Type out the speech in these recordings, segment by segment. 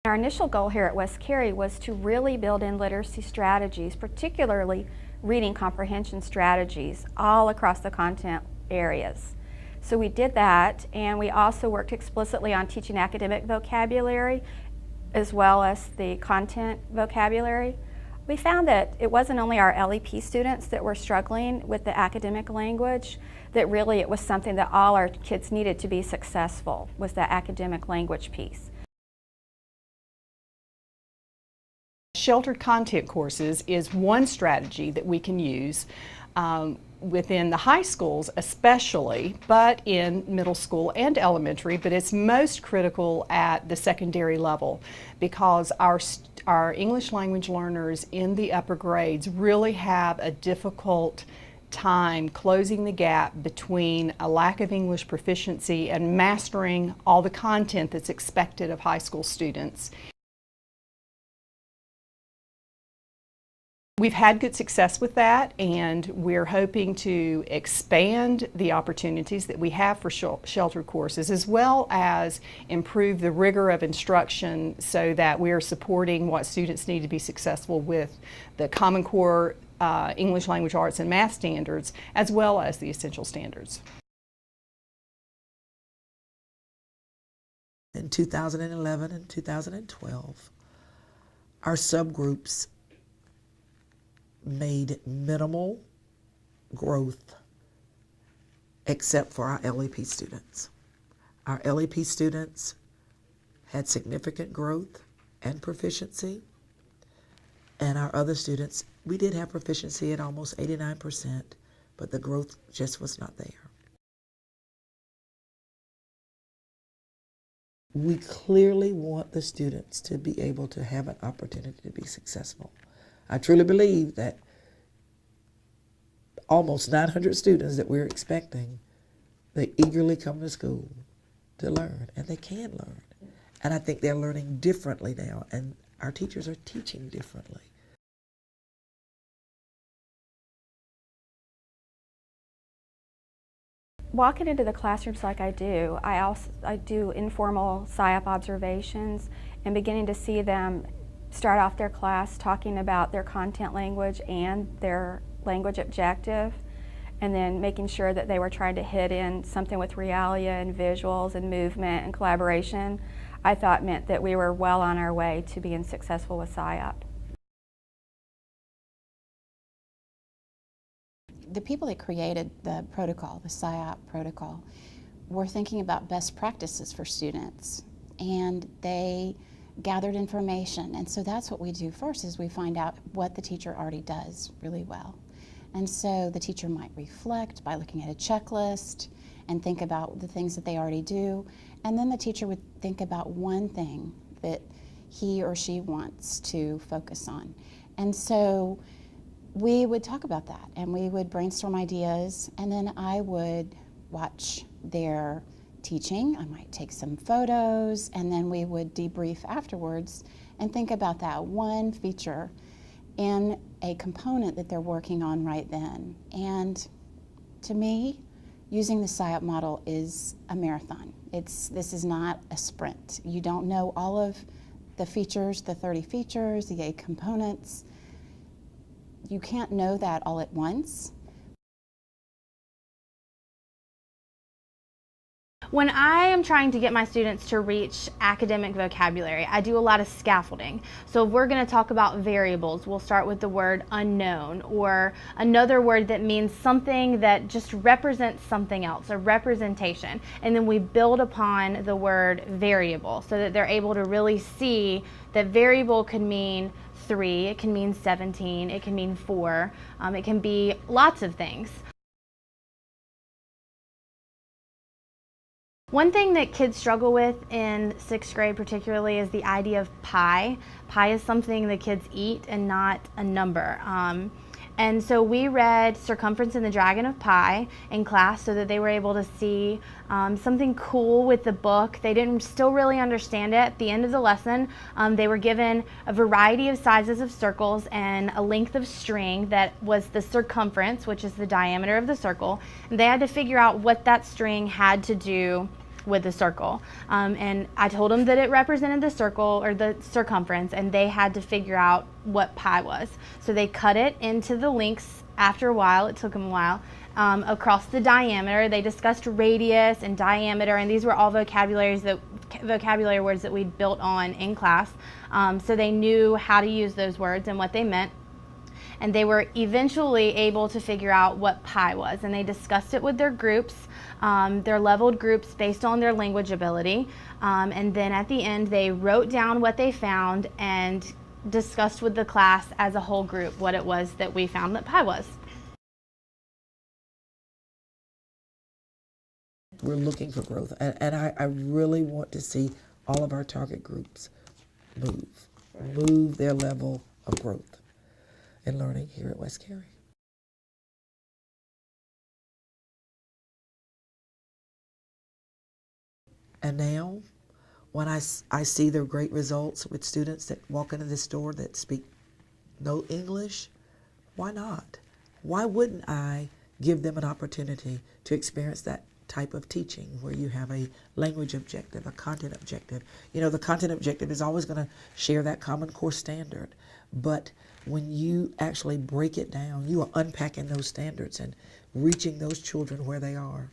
Our initial goal here at West Cary was to really build in literacy strategies, particularly reading comprehension strategies, all across the content areas. So we did that, and we also worked explicitly on teaching academic vocabulary as well as the content vocabulary. We found that it wasn't only our LEP students that were struggling with the academic language, that really it was something that all our kids needed to be successful, was that academic language piece. Sheltered content courses is one strategy that we can use within the high schools especially, but in middle school and elementary, but it's most critical at the secondary level because our English language learners in the upper grades really have a difficult time closing the gap between a lack of English proficiency and mastering all the content that's expected of high school students. We've had good success with that, and we're hoping to expand the opportunities that we have for sheltered courses, as well as improve the rigor of instruction so that we are supporting what students need to be successful with the Common Core English Language Arts and Math standards, as well as the essential standards. In 2011 and 2012, our subgroups made minimal growth except for our LEP students. Our LEP students had significant growth and proficiency, and our other students, we did have proficiency at almost 89%, but the growth just was not there. We clearly want the students to be able to have an opportunity to be successful. I truly believe that almost 900 students that we're expecting, they eagerly come to school to learn, and they can learn. And I think they're learning differently now, and our teachers are teaching differently. Walking into the classrooms like I do, I do informal SIOP observations and beginning to see them start off their class talking about their content language and their language objective, and then making sure that they were trying to hit in something with realia and visuals and movement and collaboration, I thought meant that we were well on our way to being successful with SIOP. The people that created the protocol, the SIOP protocol, were thinking about best practices for students, and they gathered information. And so that's what we do first, is we find out what the teacher already does really well. And so the teacher might reflect by looking at a checklist and think about the things that they already do. And then the teacher would think about one thing that he or she wants to focus on. And so we would talk about that, and we would brainstorm ideas, and then I would watch their teaching. I might take some photos, and then we would debrief afterwards and think about that one feature in a component that they're working on right then. And to me, using the SIOP model is a marathon. This is not a sprint. You don't know all of the features, the 30 features, the 8 components. You can't know that all at once. When I am trying to get my students to reach academic vocabulary, I do a lot of scaffolding. So if we're going to talk about variables, we'll start with the word unknown, or another word that means something that just represents something else, a representation. And then we build upon the word variable so that they're able to really see that variable could mean 3, it can mean 17, it can mean 4, it can be lots of things. One thing that kids struggle with in 6th grade particularly is the idea of pi. Pi is something the kids eat and not a number. And so we read Circumference and the Dragon of Pi in class so that they were able to see something cool with the book. They didn't still really understand it. At the end of the lesson, they were given a variety of sizes of circles and a length of string that was the circumference, which is the diameter of the circle. And they had to figure out what that string had to do with the circle. And I told them that it represented the circle or the circumference, and they had to figure out what pi was. So they cut it into the links after a while. It took them a while. Across the diameter, they discussed radius and diameter, and these were all vocabulary words that we built on in class. So they knew how to use those words and what they meant. And they were eventually able to figure out what pi was, and they discussed it with their groups, their leveled groups based on their language ability. And then at the end, they wrote down what they found and discussed with the class as a whole group what it was that we found that pi was. We're looking for growth, and I really want to see all of our target groups move their level of growth and learning here at West Cary. And now, when I see the great results with students that walk into this door that speak no English, why not? Why wouldn't I give them an opportunity to experience that type of teaching where you have a language objective, a content objective? You know, the content objective is always going to share that common core standard, but when you actually break it down, you are unpacking those standards and reaching those children where they are.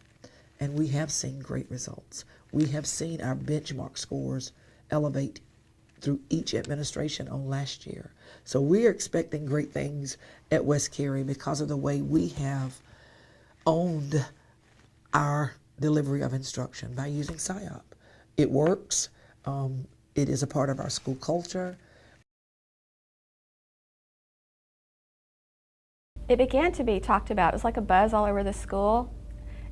And we have seen great results. We have seen our benchmark scores elevate through each administration on last year. So we're expecting great things at West Cary because of the way we have owned our delivery of instruction by using SIOP. It works. It is a part of our school culture. It began to be talked about. It was like a buzz all over the school.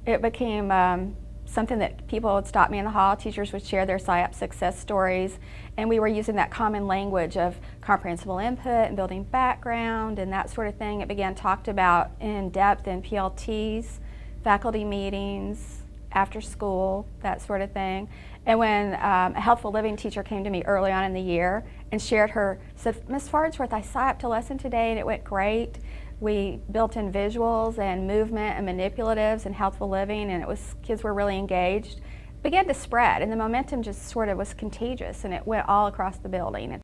It became something that people would stop me in the hall, teachers would share their SIOP success stories, and we were using that common language of comprehensible input and building background and that sort of thing. It began talked about in depth in PLTs, faculty meetings, after school, that sort of thing. And when a healthful living teacher came to me early on in the year and said, Ms. Farnsworth, I SIOP'd a lesson today and it went great. We built in visuals and movement and manipulatives and healthful living, and kids were really engaged. It began to spread, and the momentum just sort of was contagious, and it went all across the building.